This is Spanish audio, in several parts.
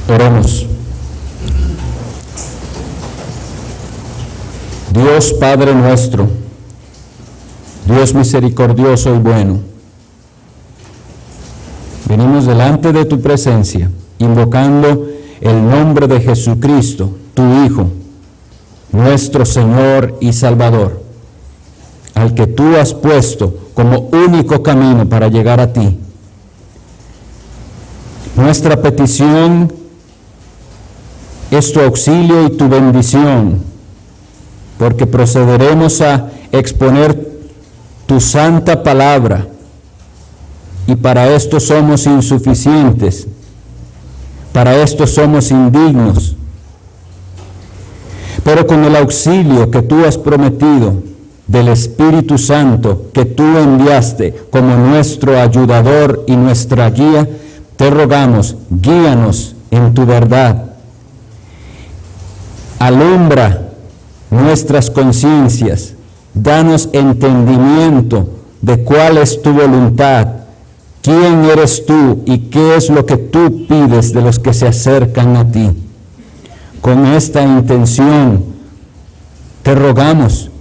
Oremos. Dios Padre nuestro, Dios misericordioso y bueno, venimos delante de tu presencia, invocando el nombre de Jesucristo, tu Hijo, nuestro Señor y Salvador, al que tú has puesto como único camino para llegar a ti. Nuestra petición es tu auxilio y tu bendición, porque procederemos a exponer tu santa palabra, y para esto somos insuficientes, para esto somos indignos. Pero con el auxilio que tú has prometido del Espíritu Santo que tú enviaste como nuestro ayudador y nuestra guía, te rogamos, guíanos en tu verdad. Alumbra nuestras conciencias, danos entendimiento de cuál es tu voluntad, quién eres tú y qué es lo que tú pides de los que se acercan a ti. Con esta intención te rogamos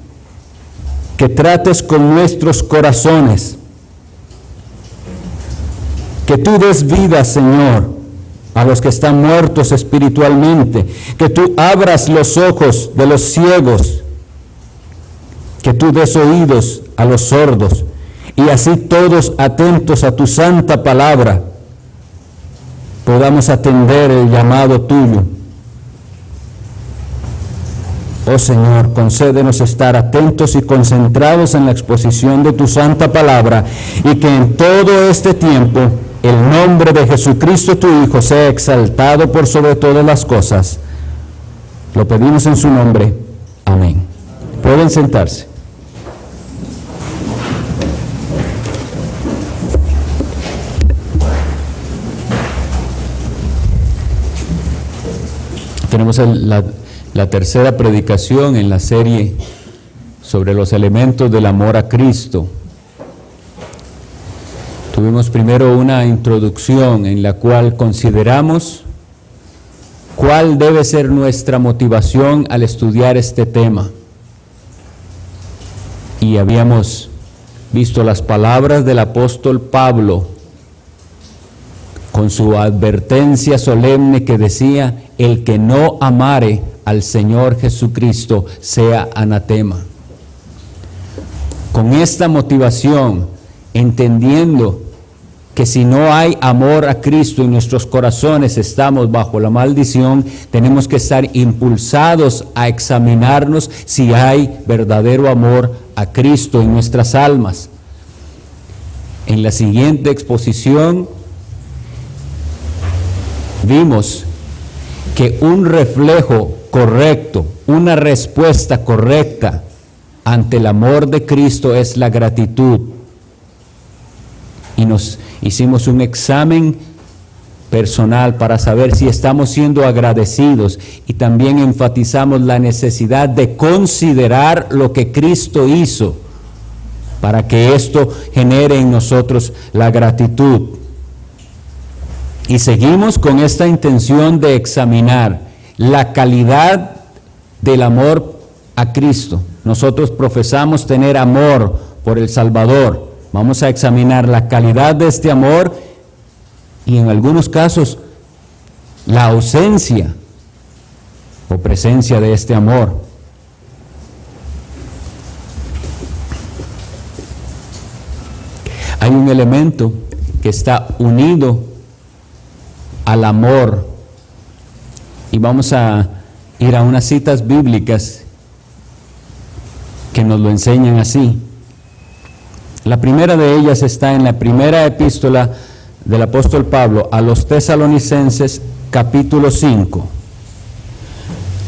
que trates con nuestros corazones, que tú des vida, Señor, a los que están muertos espiritualmente, que tú abras los ojos de los ciegos, que tú des oídos a los sordos, y así todos atentos a tu santa palabra, podamos atender el llamado tuyo. Oh Señor, concédenos estar atentos y concentrados en la exposición de tu santa palabra, y que en todo este tiempo el nombre de Jesucristo tu Hijo sea exaltado por sobre todas las cosas. Lo pedimos en su nombre. Amén. Pueden sentarse. Tenemos la tercera predicación en la serie sobre los elementos del amor a Cristo. Tuvimos primero una introducción en la cual consideramos cuál debe ser nuestra motivación al estudiar este tema. Y habíamos visto las palabras del apóstol Pablo con su advertencia solemne que decía: el que no amare al Señor Jesucristo sea anatema. Con esta motivación, entendiendo que si no hay amor a Cristo en nuestros corazones, estamos bajo la maldición, tenemos que estar impulsados a examinarnos si hay verdadero amor a Cristo en nuestras almas. En la siguiente exposición vimos que un reflejo correcto, una respuesta correcta ante el amor de Cristo es la gratitud. Y nos hicimos un examen personal para saber si estamos siendo agradecidos, y también enfatizamos la necesidad de considerar lo que Cristo hizo para que esto genere en nosotros la gratitud. Y seguimos con esta intención de examinar la calidad del amor a Cristo. Nosotros profesamos tener amor por el Salvador. Vamos a examinar la calidad de este amor y en algunos casos la ausencia o presencia de este amor. Hay un elemento que está unido al amor, y vamos a ir a unas citas bíblicas que nos lo enseñan así. La primera de ellas está en la primera epístola del apóstol Pablo a los Tesalonicenses, capítulo 5.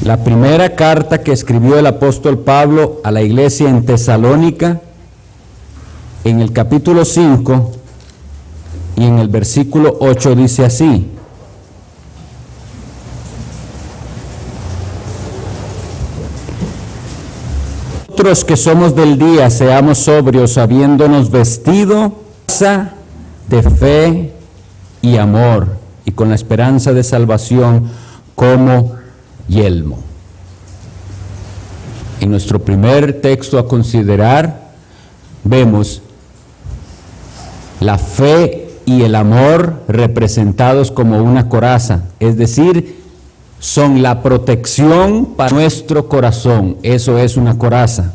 La primera carta que escribió el apóstol Pablo a la iglesia en Tesalónica, en el capítulo 5 y en el versículo 8 dice así: nosotros que somos del día, seamos sobrios, habiéndonos vestido de fe y amor, y con la esperanza de salvación como yelmo. En nuestro primer texto a considerar, vemos la fe y el amor representados como una coraza, es decir, son la protección para nuestro corazón. Eso es una coraza.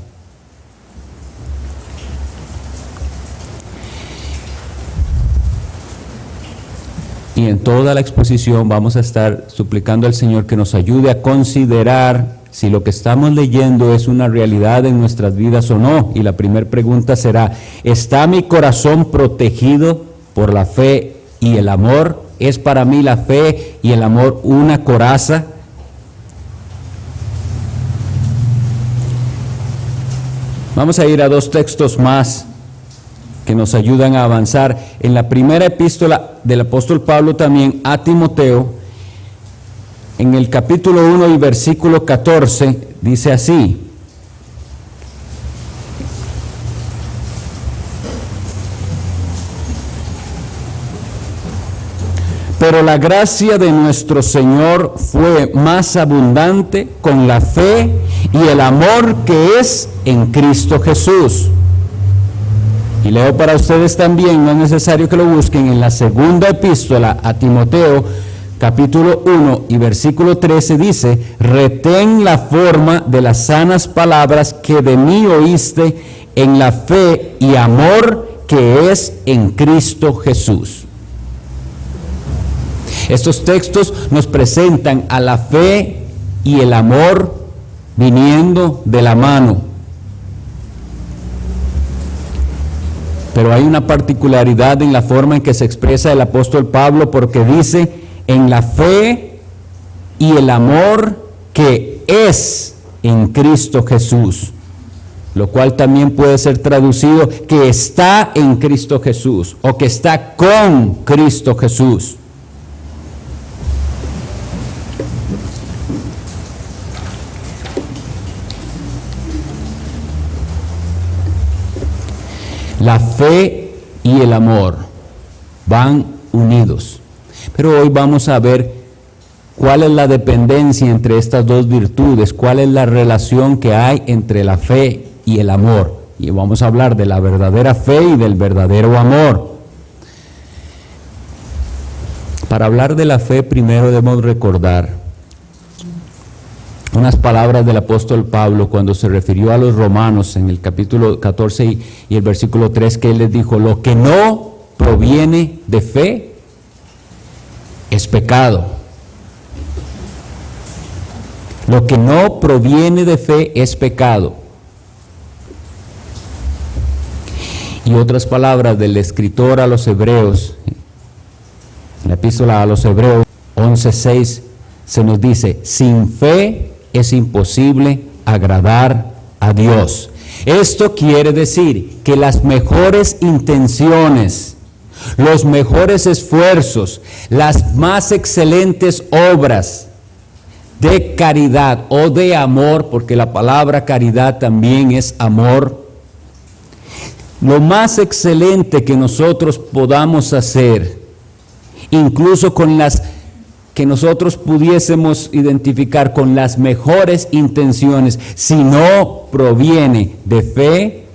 Y en toda la exposición vamos a estar suplicando al Señor que nos ayude a considerar si lo que estamos leyendo es una realidad en nuestras vidas o no. Y la primera pregunta será, ¿está mi corazón protegido por la fe y el amor? ¿Es para mí la fe y el amor una coraza? Vamos a ir a dos textos más que nos ayudan a avanzar. En la primera epístola del apóstol Pablo también a Timoteo, en el capítulo 1 y versículo 14, dice así: pero la gracia de nuestro Señor fue más abundante con la fe y el amor que es en Cristo Jesús. Y leo para ustedes también, no es necesario que lo busquen, en la segunda epístola a Timoteo, capítulo 1 y versículo 13, dice: retén la forma de las sanas palabras que de mí oíste en la fe y amor que es en Cristo Jesús. Estos textos nos presentan a la fe y el amor viniendo de la mano. Pero hay una particularidad en la forma en que se expresa el apóstol Pablo, porque dice en la fe y el amor que es en Cristo Jesús, lo cual también puede ser traducido que está en Cristo Jesús o que está con Cristo Jesús. La fe y el amor van unidos. Pero hoy vamos a ver cuál es la dependencia entre estas dos virtudes, cuál es la relación que hay entre la fe y el amor. Y vamos a hablar de la verdadera fe y del verdadero amor. Para hablar de la fe, primero debemos recordar unas palabras del apóstol Pablo cuando se refirió a los romanos en el capítulo 14 y el versículo 3, que él les dijo: lo que no proviene de fe es pecado. Lo que no proviene de fe es pecado. Y otras palabras del escritor a los Hebreos, en la epístola a los Hebreos 11:6, se nos dice: sin fe es imposible agradar a Dios. Esto quiere decir que las mejores intenciones, los mejores esfuerzos, las más excelentes obras de caridad o de amor, porque la palabra caridad también es amor, lo más excelente que nosotros podamos hacer, incluso con las que nosotros pudiésemos identificar con las mejores intenciones, si no proviene de fe,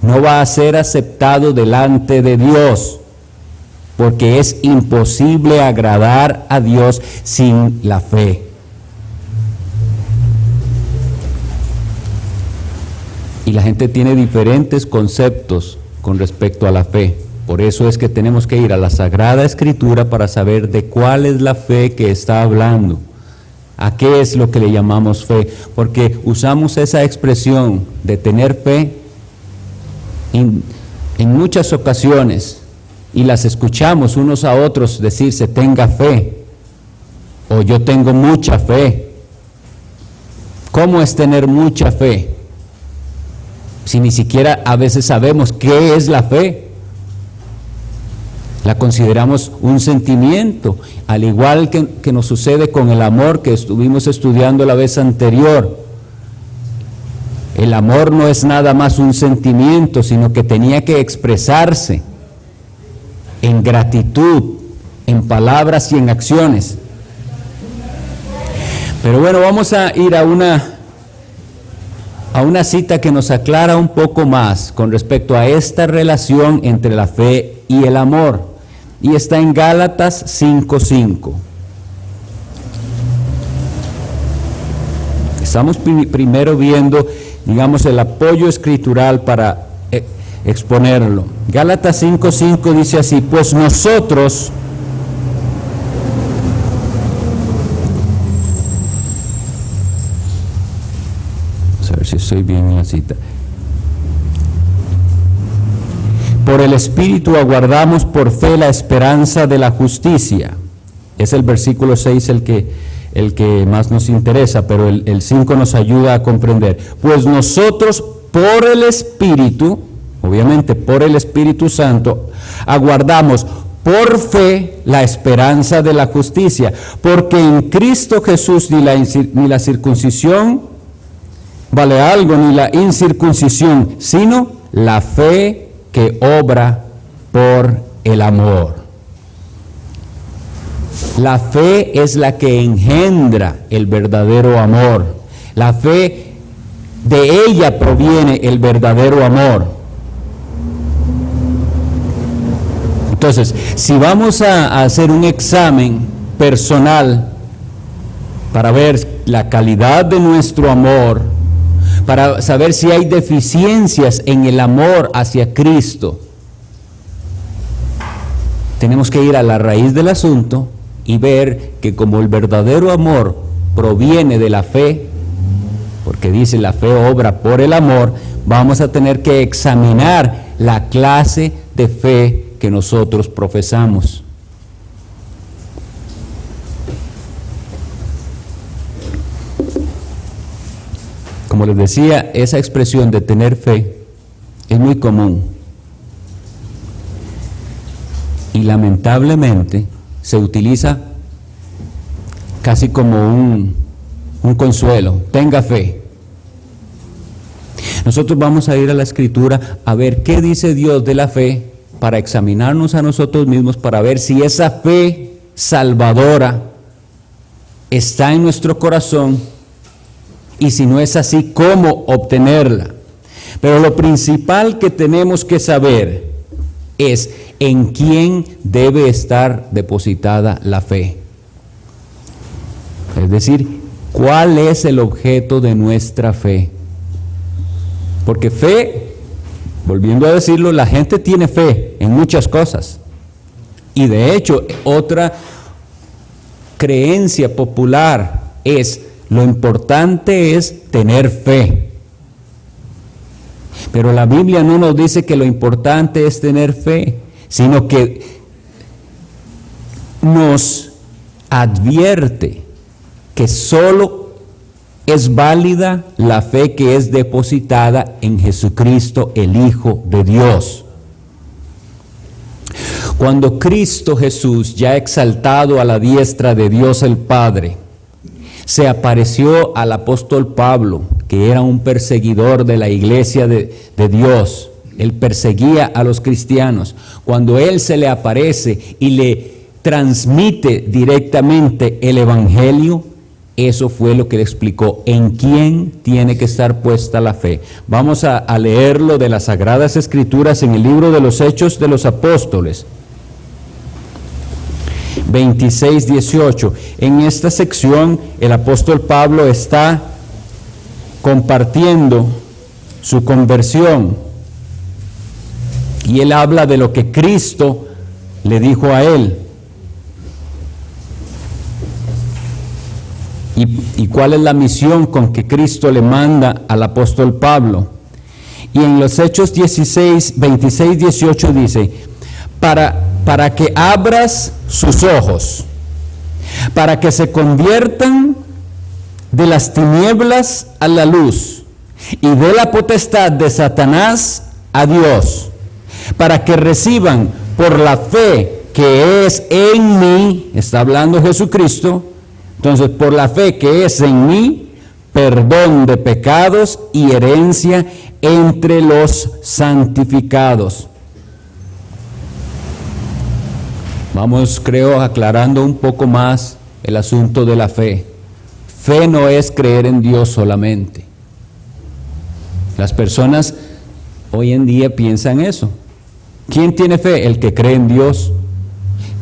no va a ser aceptado delante de Dios, porque es imposible agradar a Dios sin la fe. Y la gente tiene diferentes conceptos con respecto a la fe. Por eso es que tenemos que ir a la Sagrada Escritura para saber de cuál es la fe que está hablando. ¿A qué es lo que le llamamos fe? Porque usamos esa expresión de tener fe en muchas ocasiones y las escuchamos unos a otros decirse: tenga fe, o yo tengo mucha fe. ¿Cómo es tener mucha fe? Si ni siquiera a veces sabemos qué es la fe. La consideramos un sentimiento, al igual que nos sucede con el amor que estuvimos estudiando la vez anterior. El amor no es nada más un sentimiento, sino que tenía que expresarse en gratitud, en palabras y en acciones. Pero bueno, vamos a ir a una cita que nos aclara un poco más con respecto a esta relación entre la fe y el amor. Y está en Gálatas 5:5. Estamos primero viendo, digamos, el apoyo escritural para exponerlo. Gálatas 5:5 dice así: pues nosotros, vamos a ver si estoy bien en la cita. Por el Espíritu aguardamos por fe la esperanza de la justicia. Es el versículo 6 el que más nos interesa, pero el 5 nos ayuda a comprender. Pues nosotros por el Espíritu, obviamente por el Espíritu Santo, aguardamos por fe la esperanza de la justicia, porque en Cristo Jesús ni la circuncisión vale algo, ni la incircuncisión, sino la fe que obra por el amor. La fe es la que engendra el verdadero amor. La fe, de ella proviene el verdadero amor. Entonces, si vamos a hacer un examen personal para ver la calidad de nuestro amor, para saber si hay deficiencias en el amor hacia Cristo, tenemos que ir a la raíz del asunto y ver que como el verdadero amor proviene de la fe, porque dice la fe obra por el amor, vamos a tener que examinar la clase de fe que nosotros profesamos. Como les decía, esa expresión de tener fe es muy común y lamentablemente se utiliza casi como un consuelo. Tenga fe. Nosotros vamos a ir a la Escritura a ver qué dice Dios de la fe, para examinarnos a nosotros mismos, para ver si esa fe salvadora está en nuestro corazón. Y si no es así, ¿cómo obtenerla? Pero lo principal que tenemos que saber es en quién debe estar depositada la fe. Es decir, ¿cuál es el objeto de nuestra fe? Porque fe, volviendo a decirlo, la gente tiene fe en muchas cosas. Y de hecho, otra creencia popular es: lo importante es tener fe. Pero la Biblia no nos dice que lo importante es tener fe, sino que nos advierte que solo es válida la fe que es depositada en Jesucristo, el Hijo de Dios. Cuando Cristo Jesús, ya exaltado a la diestra de Dios el Padre, se apareció al apóstol Pablo, que era un perseguidor de la iglesia de Dios. Él perseguía a los cristianos. Cuando él se le aparece y le transmite directamente el evangelio, eso fue lo que le explicó en quién tiene que estar puesta la fe. Vamos a leerlo de las Sagradas Escrituras en el libro de los Hechos de los Apóstoles 26-18. En esta sección el apóstol Pablo está compartiendo su conversión y él habla de lo que Cristo le dijo a él y cuál es la misión con que Cristo le manda al apóstol Pablo. Y en los Hechos 26-18 dice: para que abras sus ojos, para que se conviertan de las tinieblas a la luz y de la potestad de Satanás a Dios, para que reciban por la fe que es en mí, está hablando Jesucristo, entonces por la fe que es en mí, perdón de pecados y herencia entre los santificados. Vamos, creo, aclarando un poco más el asunto de la fe. Fe no es creer en Dios solamente. Las personas hoy en día piensan eso. ¿Quién tiene fe? El que cree en Dios.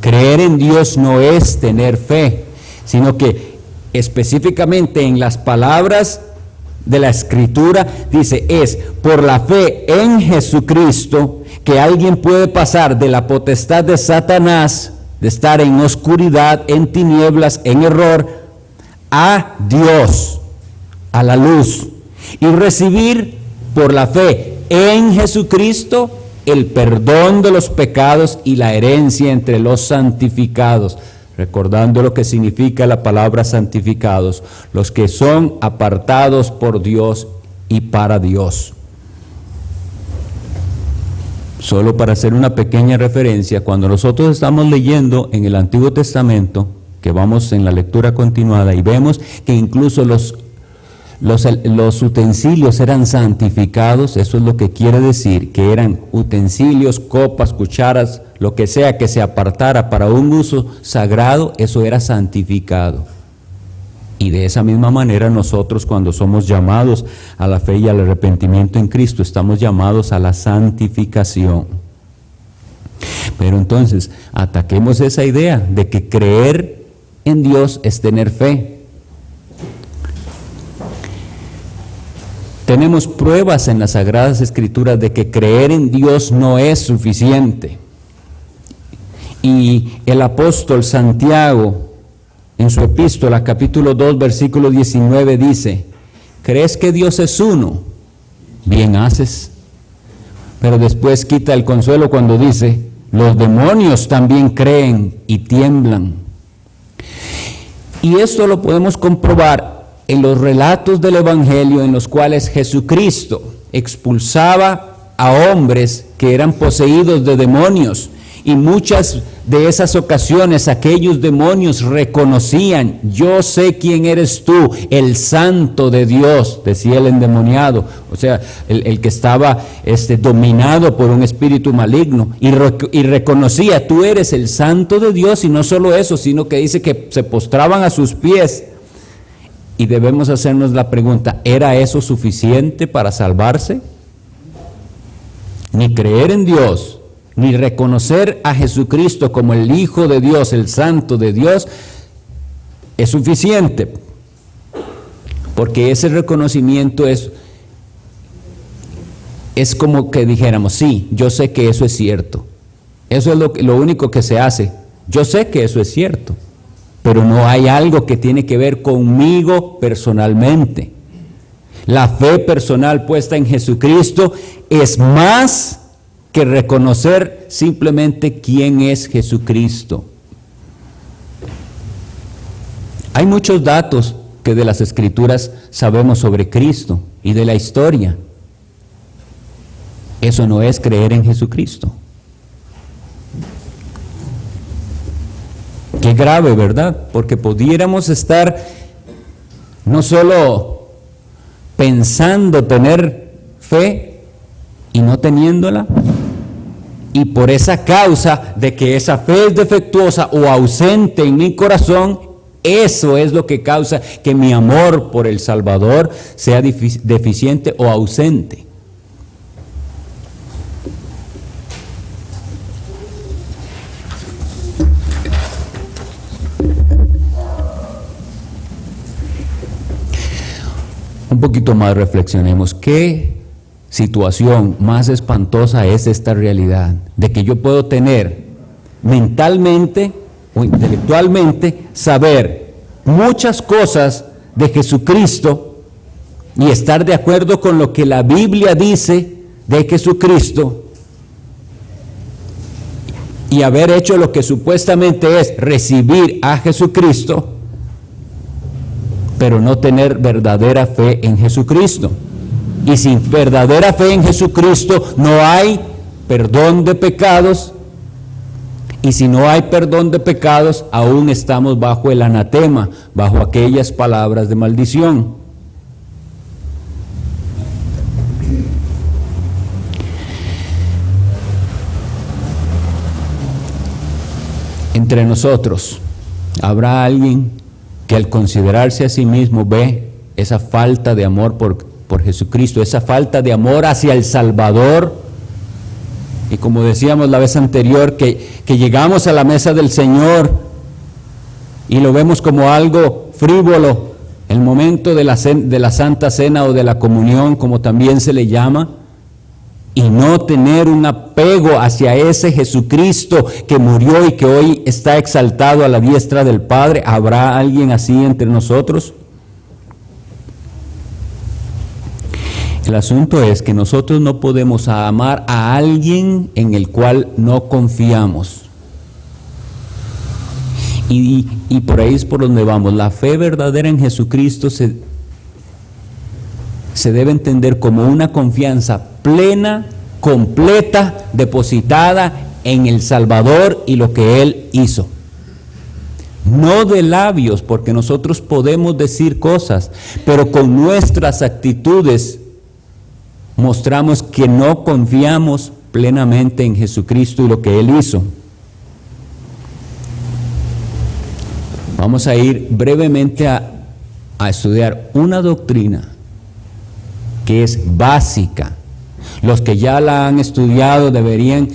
Creer en Dios no es tener fe, sino que específicamente en las palabras de la Escritura dice, es por la fe en Jesucristo que alguien puede pasar de la potestad de Satanás, de estar en oscuridad, en tinieblas, en error, a Dios, a la luz, y recibir por la fe en Jesucristo el perdón de los pecados y la herencia entre los santificados. Recordando lo que significa la palabra santificados, los que son apartados por Dios y para Dios. Solo para hacer una pequeña referencia, cuando nosotros estamos leyendo en el Antiguo Testamento, que vamos en la lectura continuada y vemos que incluso los utensilios eran santificados, eso es lo que quiere decir, que eran utensilios, copas, cucharas, lo que sea que se apartara para un uso sagrado, eso era santificado. Y de esa misma manera nosotros, cuando somos llamados a la fe y al arrepentimiento en Cristo, estamos llamados a la santificación. Pero entonces, ataquemos esa idea de que creer en Dios es tener fe. Tenemos pruebas en las Sagradas Escrituras de que creer en Dios no es suficiente. Y el apóstol Santiago, en su epístola, capítulo 2, versículo 19, dice, ¿crees que Dios es uno? Bien haces. Pero después quita el consuelo cuando dice, los demonios también creen y tiemblan. Y esto lo podemos comprobar en los relatos del Evangelio en los cuales Jesucristo expulsaba a hombres que eran poseídos de demonios, y muchas de esas ocasiones aquellos demonios reconocían, yo sé quién eres tú, el Santo de Dios, decía el endemoniado, o sea, el que estaba dominado por un espíritu maligno, y reconocía, tú eres el Santo de Dios, y no solo eso, sino que dice que se postraban a sus pies. Y debemos hacernos la pregunta, ¿era eso suficiente para salvarse? Ni creer en Dios, ni reconocer a Jesucristo como el Hijo de Dios, el Santo de Dios, es suficiente. Porque ese reconocimiento es como que dijéramos, sí, yo sé que eso es cierto. Eso es lo único que se hace. Yo sé que eso es cierto. Pero no hay algo que tiene que ver conmigo personalmente. La fe personal puesta en Jesucristo es más que reconocer simplemente quién es Jesucristo. Hay muchos datos que de las Escrituras sabemos sobre Cristo y de la historia. Eso no es creer en Jesucristo. Qué grave, ¿verdad? Porque pudiéramos estar no solo pensando tener fe y no teniéndola, y por esa causa de que esa fe es defectuosa o ausente en mi corazón, eso es lo que causa que mi amor por el Salvador sea deficiente o ausente. Un poquito más reflexionemos, ¿qué situación más espantosa es esta realidad? De que yo puedo tener mentalmente o intelectualmente saber muchas cosas de Jesucristo y estar de acuerdo con lo que la Biblia dice de Jesucristo y haber hecho lo que supuestamente es recibir a Jesucristo, pero no tener verdadera fe en Jesucristo. Y sin verdadera fe en Jesucristo no hay perdón de pecados, y si no hay perdón de pecados, aún estamos bajo el anatema, bajo aquellas palabras de maldición. Entre nosotros, ¿habrá alguien que al considerarse a sí mismo ve esa falta de amor por Jesucristo, esa falta de amor hacia el Salvador? Y como decíamos la vez anterior, que llegamos a la mesa del Señor y lo vemos como algo frívolo, el momento de la Santa Cena o de la comunión, como también se le llama, y no tener un apego hacia ese Jesucristo que murió y que hoy está exaltado a la diestra del Padre. ¿Habrá alguien así entre nosotros? El asunto es que nosotros no podemos amar a alguien en el cual no confiamos. Y por ahí es por donde vamos. La fe verdadera en Jesucristo se debe entender como una confianza plena, completa, depositada en el Salvador y lo que Él hizo. No de labios, porque nosotros podemos decir cosas, pero con nuestras actitudes mostramos que no confiamos plenamente en Jesucristo y lo que Él hizo. Vamos a ir brevemente a estudiar una doctrina que es básica. Los que ya la han estudiado deberían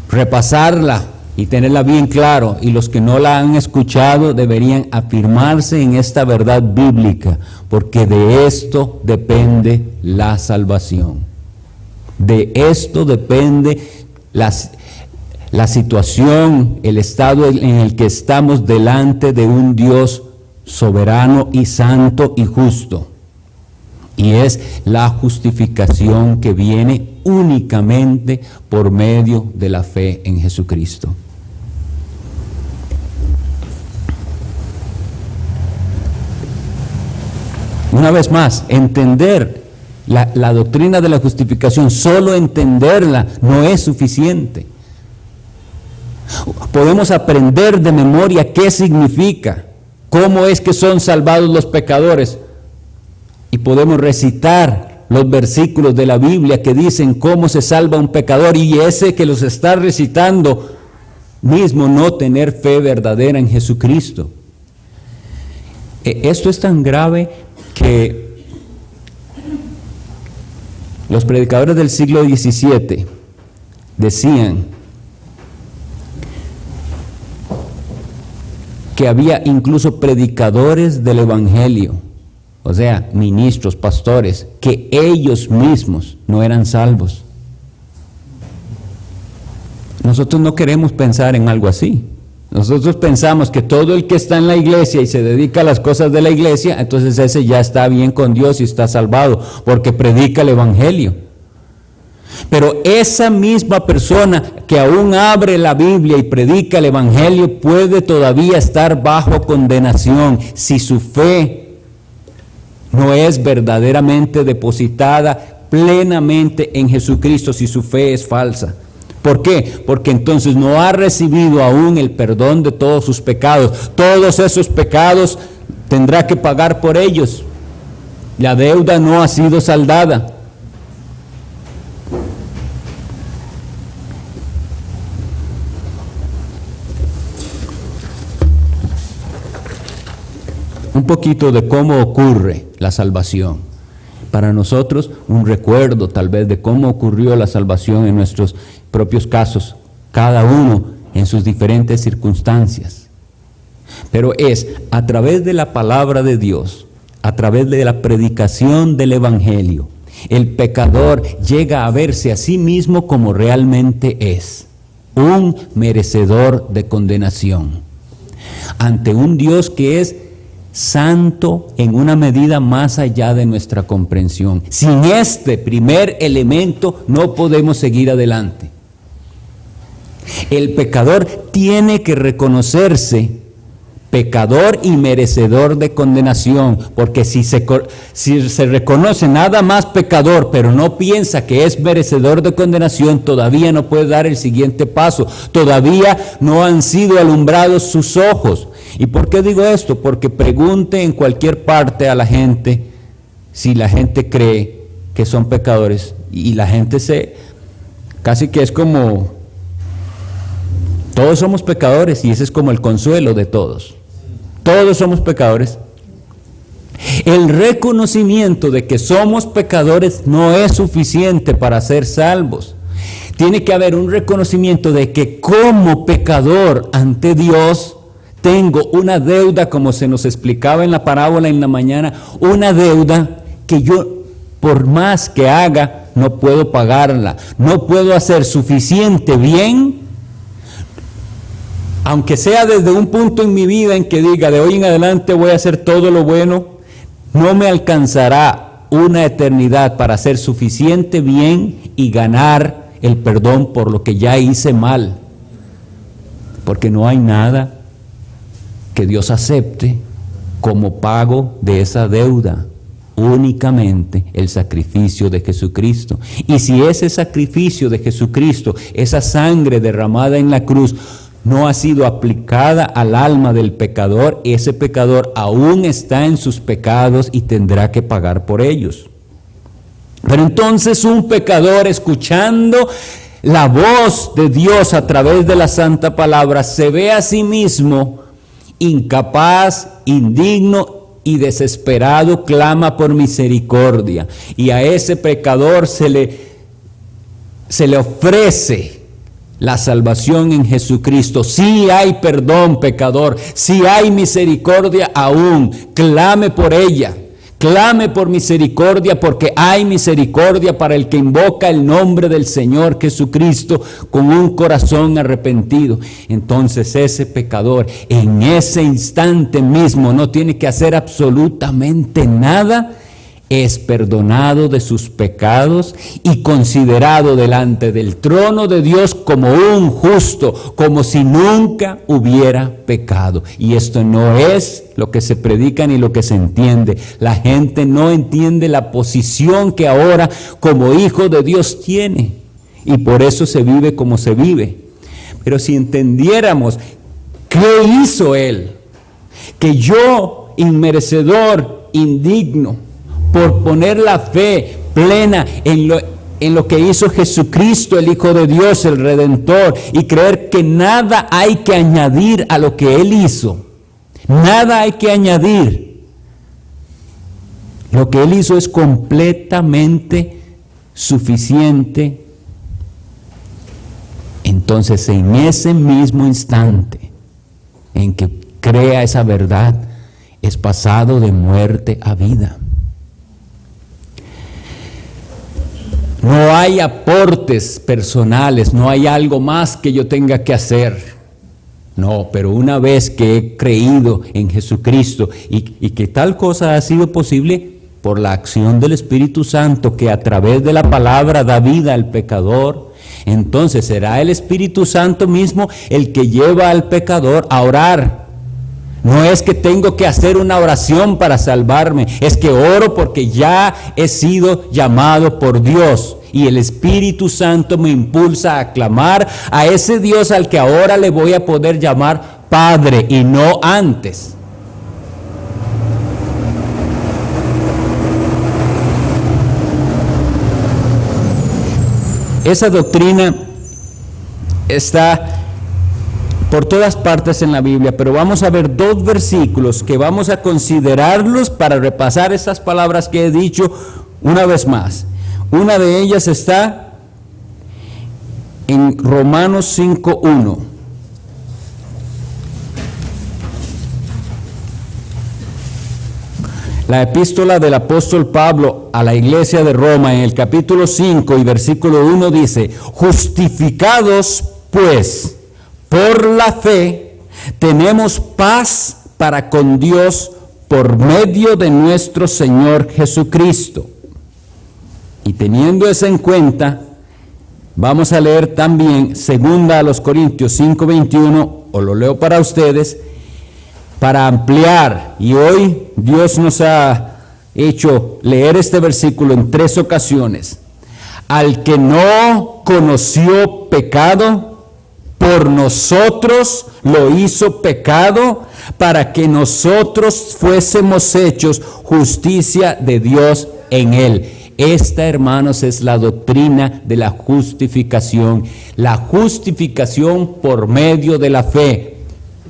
repasarla y tenerla bien claro, y los que no la han escuchado deberían afirmarse en esta verdad bíblica, porque de esto depende la salvación. De esto depende la situación, el estado en el que estamos delante de un Dios soberano y santo y justo. Y es la justificación que viene únicamente por medio de la fe en Jesucristo. Una vez más, entender la doctrina de la justificación, solo entenderla no es suficiente. Podemos aprender de memoria qué significa, cómo es que son salvados los pecadores, y podemos recitar los versículos de la Biblia que dicen cómo se salva un pecador, y ese que los está recitando mismo no tener fe verdadera en Jesucristo. Esto es tan grave que los predicadores del siglo XVII decían que había incluso predicadores del Evangelio, o sea, ministros, pastores, que ellos mismos no eran salvos. Nosotros no queremos pensar en algo así. Nosotros pensamos que todo el que está en la iglesia y se dedica a las cosas de la iglesia, entonces ese ya está bien con Dios y está salvado, porque predica el Evangelio. Pero esa misma persona que aún abre la Biblia y predica el Evangelio puede todavía estar bajo condenación si su fe no es verdaderamente depositada plenamente en Jesucristo, si su fe es falsa. ¿Por qué? Porque entonces no ha recibido aún el perdón de todos sus pecados. Todos esos pecados tendrá que pagar por ellos. La deuda no ha sido saldada. Un poquito de cómo ocurre la salvación. Para nosotros, un recuerdo tal vez de cómo ocurrió la salvación en nuestros propios casos, cada uno en sus diferentes circunstancias. Pero es a través de la palabra de Dios, a través de la predicación del Evangelio, el pecador llega a verse a sí mismo como realmente es, un merecedor de condenación, ante un Dios que es santo en una medida más allá de nuestra comprensión. Sin este primer elemento no podemos seguir adelante. El pecador tiene que reconocerse pecador y merecedor de condenación, porque si se reconoce nada más pecador, pero no piensa que es merecedor de condenación, todavía no puede dar el siguiente paso, todavía no han sido alumbrados sus ojos. ¿Y por qué digo esto? Porque pregunte en cualquier parte a la gente si la gente cree que son pecadores, y la gente casi que es como Todos somos pecadores y ese es como el consuelo de todos. Todos somos pecadores. El reconocimiento de que somos pecadores no es suficiente para ser salvos. Tiene que haber un reconocimiento de que como pecador ante Dios tengo una deuda, como se nos explicaba en la parábola en la mañana, una deuda que yo, por más que haga, no puedo pagarla. No puedo hacer suficiente bien, aunque sea desde un punto en mi vida en que diga, de hoy en adelante voy a hacer todo lo bueno, no me alcanzará una eternidad para hacer suficiente bien y ganar el perdón por lo que ya hice mal. Porque no hay nada que Dios acepte como pago de esa deuda, únicamente el sacrificio de Jesucristo. Y si ese sacrificio de Jesucristo, esa sangre derramada en la cruz, no ha sido aplicada al alma del pecador, ese pecador aún está en sus pecados y tendrá que pagar por ellos. Pero entonces un pecador, escuchando la voz de Dios a través de la santa palabra, se ve a sí mismo incapaz, indigno y desesperado, clama por misericordia. Y a ese pecador se le ofrece la salvación en Jesucristo. Sí hay perdón, pecador, sí hay misericordia aún. Clame por ella, clame por misericordia, porque hay misericordia para el que invoca el nombre del Señor Jesucristo con un corazón arrepentido. Entonces ese pecador en ese instante mismo no tiene que hacer absolutamente nada, es perdonado de sus pecados y considerado delante del trono de Dios como un justo, como si nunca hubiera pecado. Y esto no es lo que se predica ni lo que se entiende. La gente no entiende la posición que ahora como hijo de Dios tiene, y por eso se vive como se vive. Pero si entendiéramos qué hizo Él, que yo, inmerecedor, indigno, por poner la fe plena en lo que hizo Jesucristo, el Hijo de Dios, el Redentor, y creer que nada hay que añadir a lo que Él hizo. Nada hay que añadir. Lo que Él hizo es completamente suficiente. Entonces, en ese mismo instante en que crea esa verdad, es pasado de muerte a vida. No hay aportes personales, no hay algo más que yo tenga que hacer. No, pero una vez que he creído en Jesucristo y que tal cosa ha sido posible por la acción del Espíritu Santo, que a través de la palabra da vida al pecador, entonces será el Espíritu Santo mismo el que lleva al pecador a orar. No es que tengo que hacer una oración para salvarme, es que oro porque ya he sido llamado por Dios y el Espíritu Santo me impulsa a clamar a ese Dios al que ahora le voy a poder llamar Padre y no antes. Esa doctrina está por todas partes en la Biblia, pero vamos a ver dos versículos que vamos a considerarlos para repasar estas palabras que he dicho una vez más. Una de ellas está en Romanos 5:1. La epístola del apóstol Pablo a la iglesia de Roma, en el capítulo 5 y versículo 1 dice: justificados pues por la fe, tenemos paz para con Dios por medio de nuestro Señor Jesucristo. Y teniendo eso en cuenta, vamos a leer también 2 Corintios 5:21, o lo leo para ustedes, para ampliar. Y hoy Dios nos ha hecho leer este versículo en 3 ocasiones. Al que no conoció pecado, por nosotros lo hizo pecado, para que nosotros fuésemos hechos justicia de Dios en él. Esta, hermanos, es la doctrina de la justificación. La justificación por medio de la fe.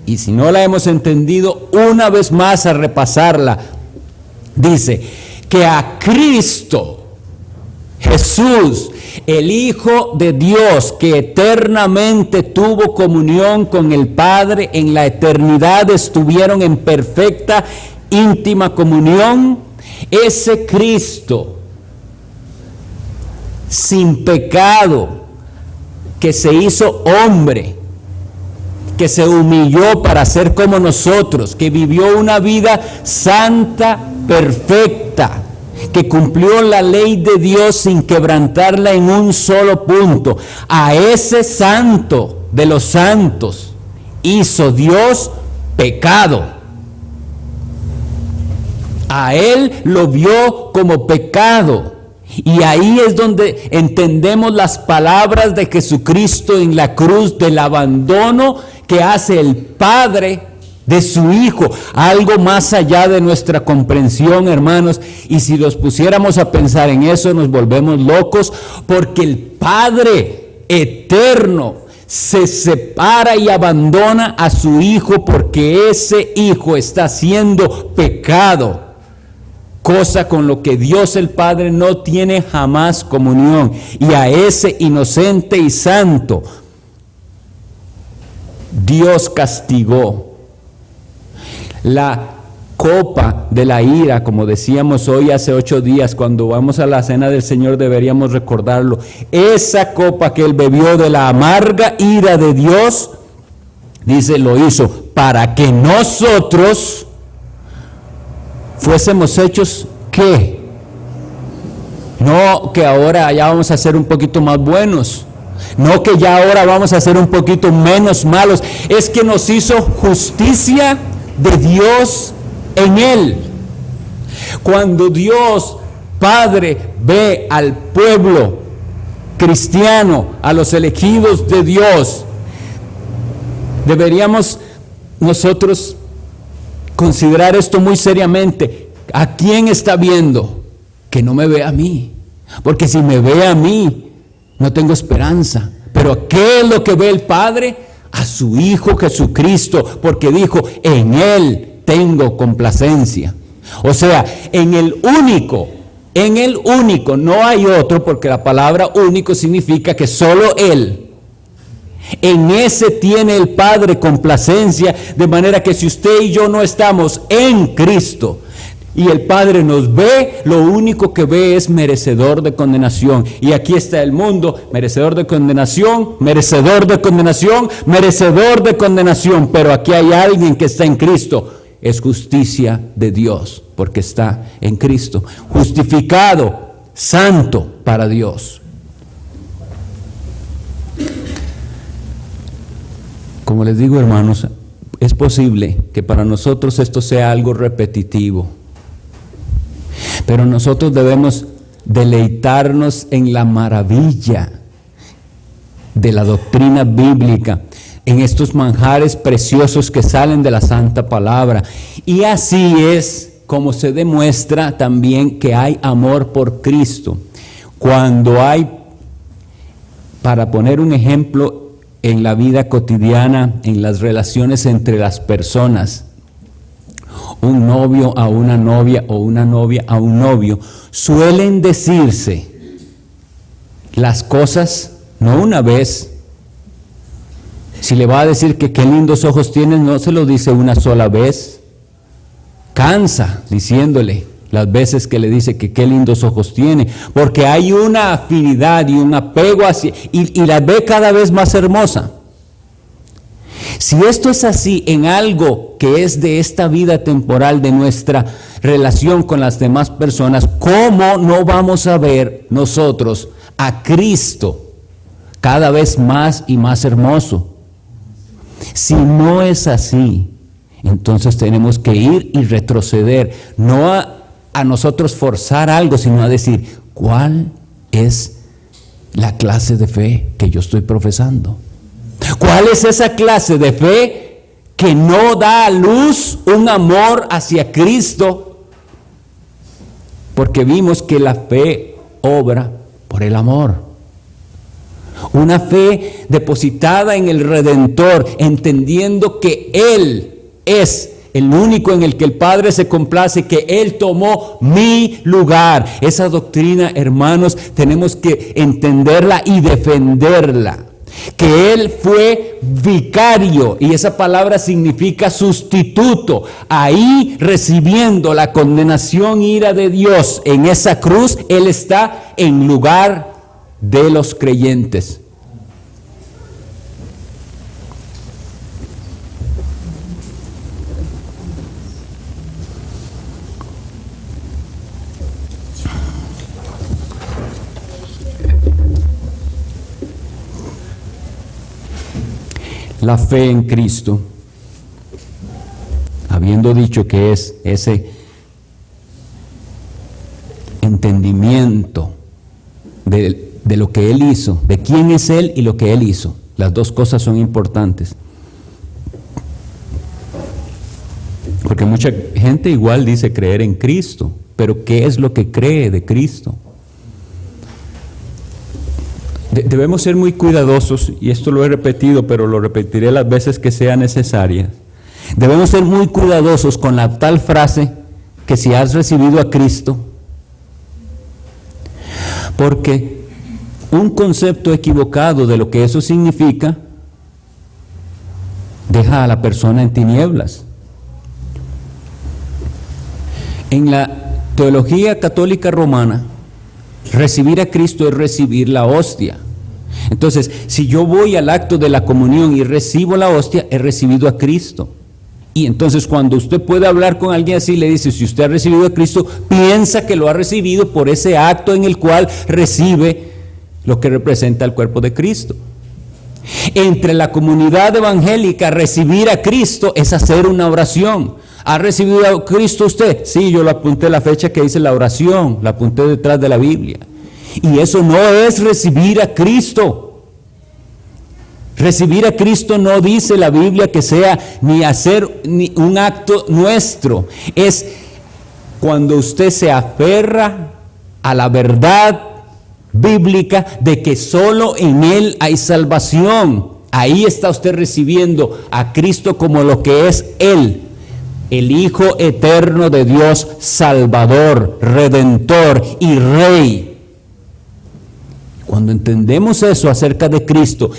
Y si no la hemos entendido, una vez más a repasarla, dice que a Cristo Jesús, el Hijo de Dios, que eternamente tuvo comunión con el Padre, en la eternidad estuvieron en perfecta, íntima comunión, ese Cristo sin pecado, que se hizo hombre, que se humilló para ser como nosotros, que vivió una vida santa, perfecta, que cumplió la ley de Dios sin quebrantarla en un solo punto. A ese santo de los santos hizo Dios pecado. A él lo vio como pecado. Y ahí es donde entendemos las palabras de Jesucristo en la cruz, del abandono que hace el Padre de su Hijo, algo más allá de nuestra comprensión, hermanos. Y si los pusiéramos a pensar en eso, nos volvemos locos, porque el Padre eterno se separa y abandona a su Hijo porque ese Hijo está haciendo pecado, cosa con lo que Dios el Padre no tiene jamás comunión. Y a ese inocente y santo Dios castigó. La copa de la ira, como decíamos hoy hace 8 días, cuando vamos a la cena del Señor deberíamos recordarlo. Esa copa que él bebió de la amarga ira de Dios, dice, lo hizo para que nosotros fuésemos hechos, ¿qué? No que ahora ya vamos a ser un poquito más buenos, no que ya ahora vamos a ser un poquito menos malos, es que nos hizo justicia de Dios en él. Cuando Dios Padre ve al pueblo cristiano, a los elegidos de Dios, deberíamos nosotros considerar esto muy seriamente. ¿A quién está viendo? Que no me vea a mí, porque si me ve a mí no tengo esperanza. Pero ¿qué es lo que ve el Padre? A su Hijo Jesucristo, porque dijo, en Él tengo complacencia. O sea, en el único, no hay otro, porque la palabra único significa que solo Él. En ese tiene el Padre complacencia, de manera que si usted y yo no estamos en Cristo y el Padre nos ve, lo único que ve es merecedor de condenación. Y aquí está el mundo, merecedor de condenación, merecedor de condenación, merecedor de condenación. Pero aquí hay alguien que está en Cristo, es justicia de Dios, porque está en Cristo, justificado, santo para Dios. Como les digo, hermanos, es posible que para nosotros esto sea algo repetitivo, pero nosotros debemos deleitarnos en la maravilla de la doctrina bíblica, en estos manjares preciosos que salen de la Santa Palabra. Y así es como se demuestra también que hay amor por Cristo. Cuando hay, para poner un ejemplo, en la vida cotidiana, en las relaciones entre las personas, un novio a una novia o una novia a un novio, suelen decirse las cosas no una vez. Si le va a decir que qué lindos ojos tienes, no se lo dice una sola vez, cansa diciéndole las veces que le dice que qué lindos ojos tiene, porque hay una afinidad y un apego hacia, y la ve cada vez más hermosa. Si esto es así en algo que es de esta vida temporal, de nuestra relación con las demás personas, ¿cómo no vamos a ver nosotros a Cristo cada vez más y más hermoso? Si no es así, entonces tenemos que ir y retroceder, no a nosotros forzar algo, sino a decir, ¿cuál es la clase de fe que yo estoy profesando? ¿Cuál es esa clase de fe que no da a luz un amor hacia Cristo? Porque vimos que la fe obra por el amor. Una fe depositada en el Redentor, entendiendo que Él es el único en el que el Padre se complace, que Él tomó mi lugar. Esa doctrina, hermanos, tenemos que entenderla y defenderla. Que Él fue vicario, y esa palabra significa sustituto, ahí recibiendo la condenación, ira de Dios en esa cruz. Él está en lugar de los creyentes. La fe en Cristo, habiendo dicho que es ese entendimiento de lo que Él hizo, de quién es Él y lo que Él hizo. Las dos cosas son importantes. Porque mucha gente igual dice creer en Cristo, pero ¿qué es lo que cree de Cristo? Debemos ser muy cuidadosos, y esto lo he repetido, pero lo repetiré las veces que sea necesaria. Debemos ser muy cuidadosos con la tal frase que si has recibido a Cristo, porque un concepto equivocado de lo que eso significa deja a la persona en tinieblas. En la teología católica romana, recibir a Cristo es recibir la hostia. Entonces, si yo voy al acto de la comunión y recibo la hostia, he recibido a Cristo. Y entonces cuando usted puede hablar con alguien así, le dice, si usted ha recibido a Cristo, piensa que lo ha recibido por ese acto en el cual recibe lo que representa el cuerpo de Cristo. Entre la comunidad evangélica, recibir a Cristo es hacer una oración. ¿Ha recibido a Cristo usted? Sí, yo lo apunté la fecha que dice la oración, la apunté detrás de la Biblia. Y eso no es recibir a Cristo. Recibir a Cristo no dice la Biblia que sea ni hacer ni un acto nuestro. Es cuando usted se aferra a la verdad bíblica de que solo en Él hay salvación. Ahí está usted recibiendo a Cristo como lo que es Él. El Hijo eterno de Dios, Salvador, Redentor y Rey. Cuando entendemos eso acerca de Cristo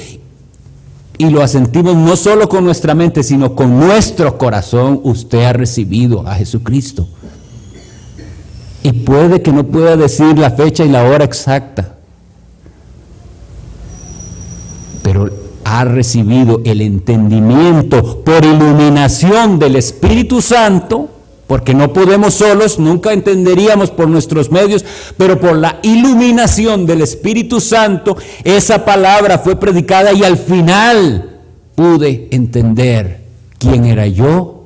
y lo asentimos no solo con nuestra mente, sino con nuestro corazón, usted ha recibido a Jesucristo. Y puede que no pueda decir la fecha y la hora exacta, pero ha recibido el entendimiento por iluminación del Espíritu Santo, porque no podemos solos, nunca entenderíamos por nuestros medios, pero por la iluminación del Espíritu Santo, esa palabra fue predicada y al final pude entender quién era yo,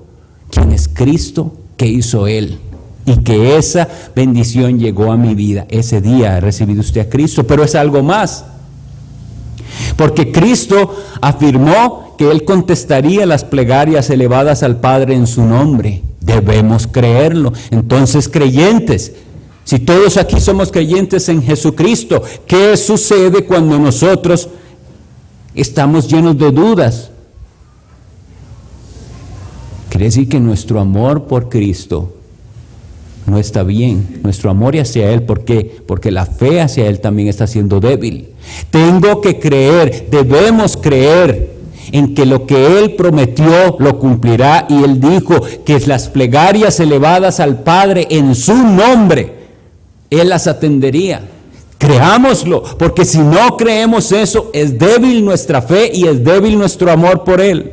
quién es Cristo, qué hizo Él. Y que esa bendición llegó a mi vida. Ese día ha recibido usted a Cristo, pero es algo más. Porque Cristo afirmó que Él contestaría las plegarias elevadas al Padre en su nombre. Debemos creerlo. Entonces, creyentes, si todos aquí somos creyentes en Jesucristo, ¿qué sucede cuando nosotros estamos llenos de dudas? Quiere decir que nuestro amor por Cristo no está bien, nuestro amor hacia Él. ¿Por qué? Porque la fe hacia Él también está siendo débil. Tengo que creer, debemos creer en que lo que Él prometió lo cumplirá, y Él dijo que las plegarias elevadas al Padre en su nombre, Él las atendería. Creámoslo, porque si no creemos eso, es débil nuestra fe y es débil nuestro amor por Él.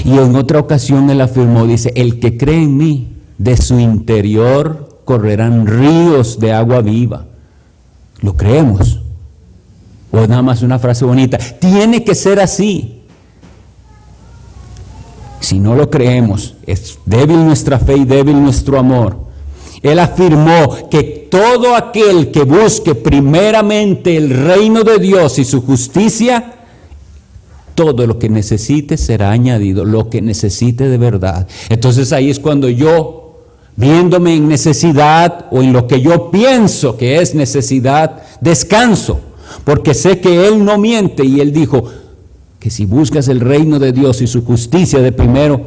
Y en otra ocasión Él afirmó, dice, el que cree en mí, de su interior correrán ríos de agua viva. ¿Lo creemos? O nada más una frase bonita. Tiene que ser así. Si no lo creemos, es débil nuestra fe y débil nuestro amor. Él afirmó que todo aquel que busque primeramente el reino de Dios y su justicia, todo lo que necesite será añadido, lo que necesite de verdad. Entonces ahí es cuando yo viéndome en necesidad o en lo que yo pienso que es necesidad, descanso, porque sé que Él no miente y Él dijo que si buscas el reino de Dios y su justicia de primero,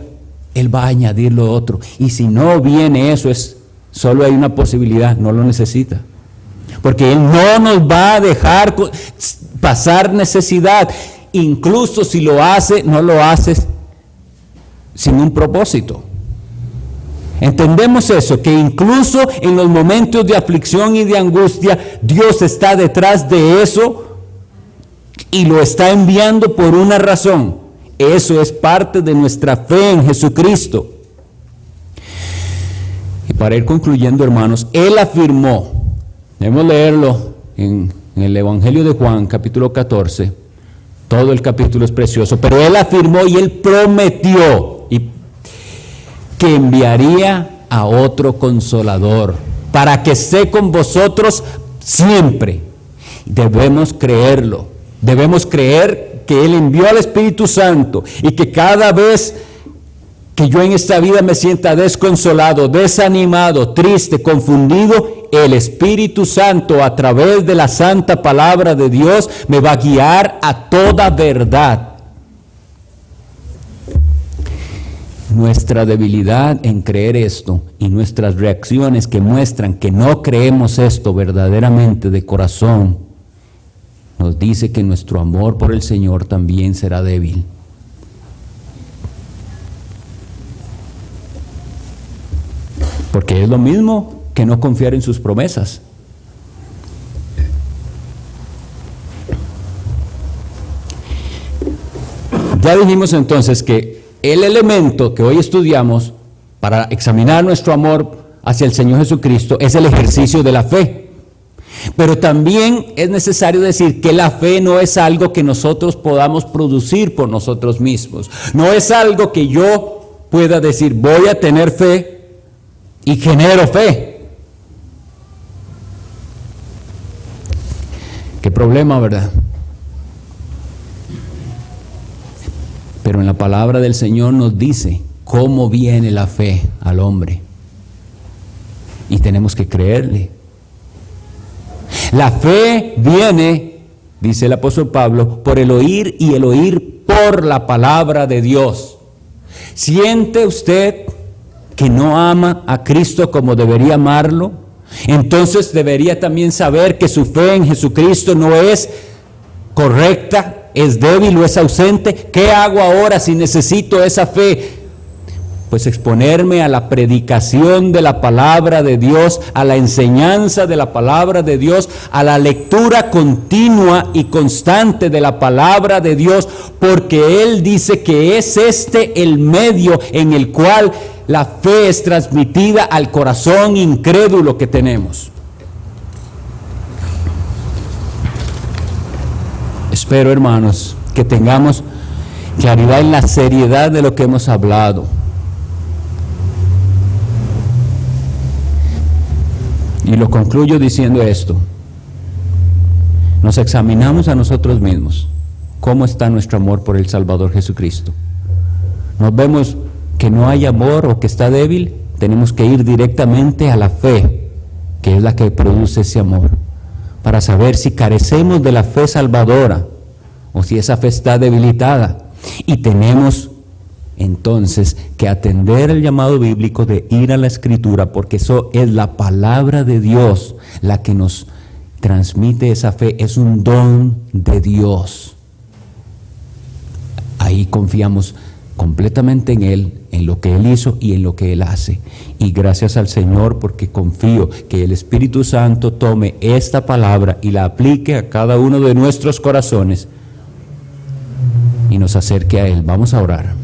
Él va a añadir lo otro. Y si no viene eso, solo hay una posibilidad, no lo necesita. Porque Él no nos va a dejar pasar necesidad. Incluso si lo hace, no lo hace sin un propósito. Entendemos eso, que incluso en los momentos de aflicción y de angustia, Dios está detrás de eso y lo está enviando por una razón. Eso es parte de nuestra fe en Jesucristo. Y para ir concluyendo, hermanos, Él afirmó, debemos leerlo en el Evangelio de Juan, capítulo 14, todo el capítulo es precioso, pero Él afirmó y Él prometió que enviaría a otro consolador para que esté con vosotros siempre. Debemos creerlo, debemos creer que Él envió al Espíritu Santo y que cada vez que yo en esta vida me sienta desconsolado, desanimado, triste, confundido, el Espíritu Santo a través de la santa palabra de Dios me va a guiar a toda verdad. Nuestra debilidad en creer esto y nuestras reacciones que muestran que no creemos esto verdaderamente de corazón, nos dice que nuestro amor por el Señor también será débil. Porque es lo mismo que no confiar en sus promesas. Ya dijimos entonces que el elemento que hoy estudiamos para examinar nuestro amor hacia el Señor Jesucristo es el ejercicio de la fe. Pero también es necesario decir que la fe no es algo que nosotros podamos producir por nosotros mismos. No es algo que yo pueda decir, voy a tener fe y genero fe. Qué problema, ¿verdad? Pero en la palabra del Señor nos dice cómo viene la fe al hombre. Y tenemos que creerle. La fe viene, dice el apóstol Pablo, por el oír y el oír por la palabra de Dios. ¿Siente usted que no ama a Cristo como debería amarlo? Entonces debería también saber que su fe en Jesucristo no es correcta, es débil o es ausente. ¿Qué hago ahora si necesito esa fe? Pues exponerme a la predicación de la palabra de Dios, a la enseñanza de la palabra de Dios, a la lectura continua y constante de la palabra de Dios, porque Él dice que es este el medio en el cual la fe es transmitida al corazón incrédulo que tenemos. Espero, hermanos, que tengamos claridad en la seriedad de lo que hemos hablado. Y lo concluyo diciendo esto. Nos examinamos a nosotros mismos. ¿Cómo está nuestro amor por el Salvador Jesucristo? Nos vemos que no hay amor o que está débil, tenemos que ir directamente a la fe, que es la que produce ese amor, para saber si carecemos de la fe salvadora o si esa fe está debilitada. Y tenemos entonces que atender el llamado bíblico de ir a la Escritura, porque eso es la palabra de Dios la que nos transmite esa fe, es un don de Dios. Ahí confiamos completamente en Él, en lo que Él hizo y en lo que Él hace. Y gracias al Señor, porque confío que el Espíritu Santo tome esta palabra y la aplique a cada uno de nuestros corazones y nos acerque a Él. Vamos a orar.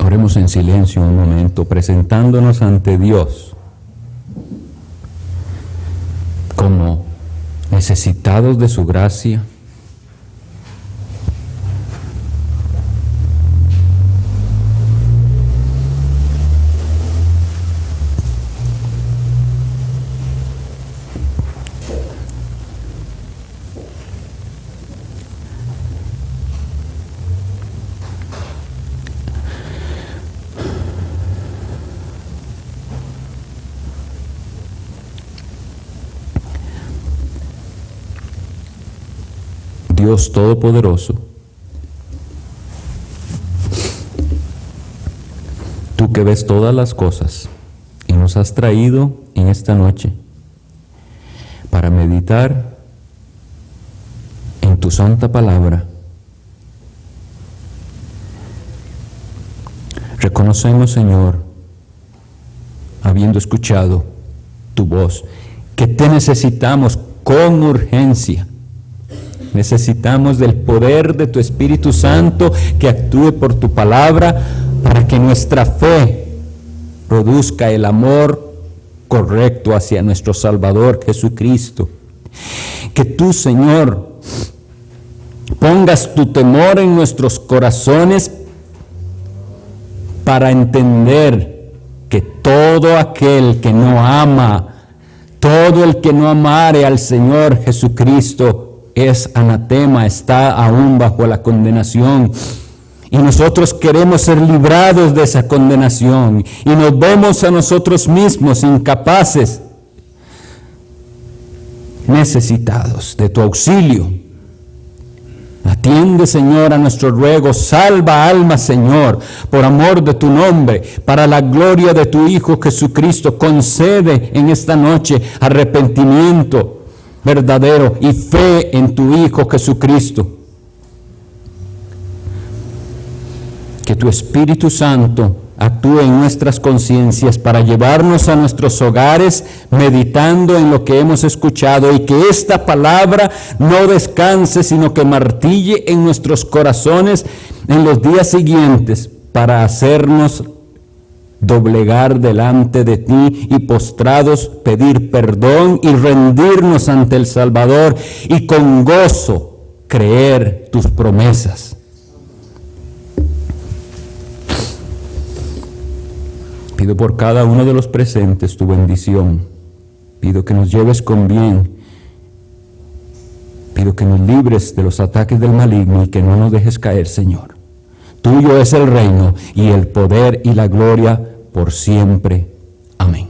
Oremos en silencio un momento, presentándonos ante Dios como necesitados de su gracia, Dios Todopoderoso, tú que ves todas las cosas y nos has traído en esta noche para meditar en tu santa palabra, reconocemos, Señor, habiendo escuchado tu voz, que te necesitamos con urgencia. Necesitamos del poder de tu Espíritu Santo que actúe por tu palabra para que nuestra fe produzca el amor correcto hacia nuestro Salvador Jesucristo. Que tú, Señor, pongas tu temor en nuestros corazones para entender que todo aquel que no ama, todo el que no amare al Señor Jesucristo es anatema, está aún bajo la condenación. Y nosotros queremos ser librados de esa condenación. Y nos vemos a nosotros mismos incapaces, necesitados de tu auxilio. Atiende, Señor, a nuestro ruego. Salva almas, Señor, por amor de tu nombre, para la gloria de tu Hijo Jesucristo. Concede en esta noche arrepentimiento verdadero y fe en tu Hijo Jesucristo. Que tu Espíritu Santo actúe en nuestras conciencias para llevarnos a nuestros hogares meditando en lo que hemos escuchado, y que esta palabra no descanse, sino que martille en nuestros corazones en los días siguientes para hacernos doblegar delante de ti y postrados pedir perdón y rendirnos ante el Salvador y con gozo creer tus promesas. Pido por cada uno de los presentes tu bendición. Pido que nos lleves con bien. Pido que nos libres de los ataques del maligno y que no nos dejes caer, Señor. Tuyo es el reino y el poder y la gloria por siempre. Amén.